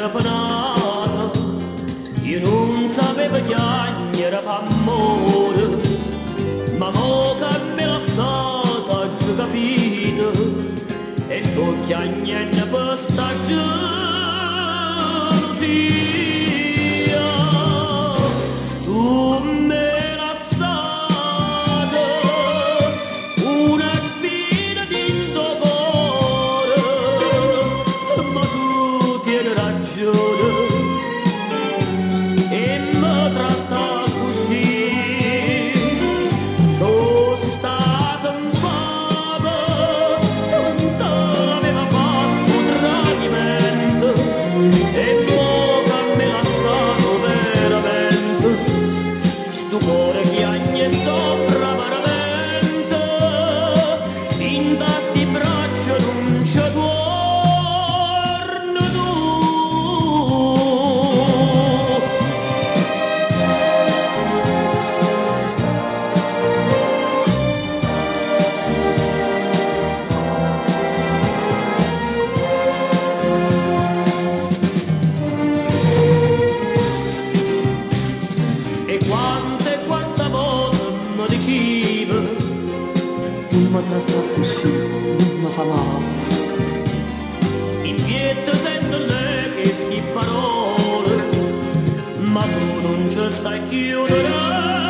penata, io non sapevo chiagnere per amore, ma mo che me l'ha stata già capito, e sto chiagnendo per sta gelosia. Tu me l'ha stata una spina dentro cuore, ma tu tieni ragione e mi tratta così. Sono stata un papa, non te l'aveva fatto un tradimento, e mo' che me l'ha stato veramente, sto cuore piagne e soffre veramente, in da sti braccia non ci torno tu. E quante volte mi dicevo, non mi tratta così, non mi fa male. In pietà sento lei che sti parole, ma tu non ci stai chiudere.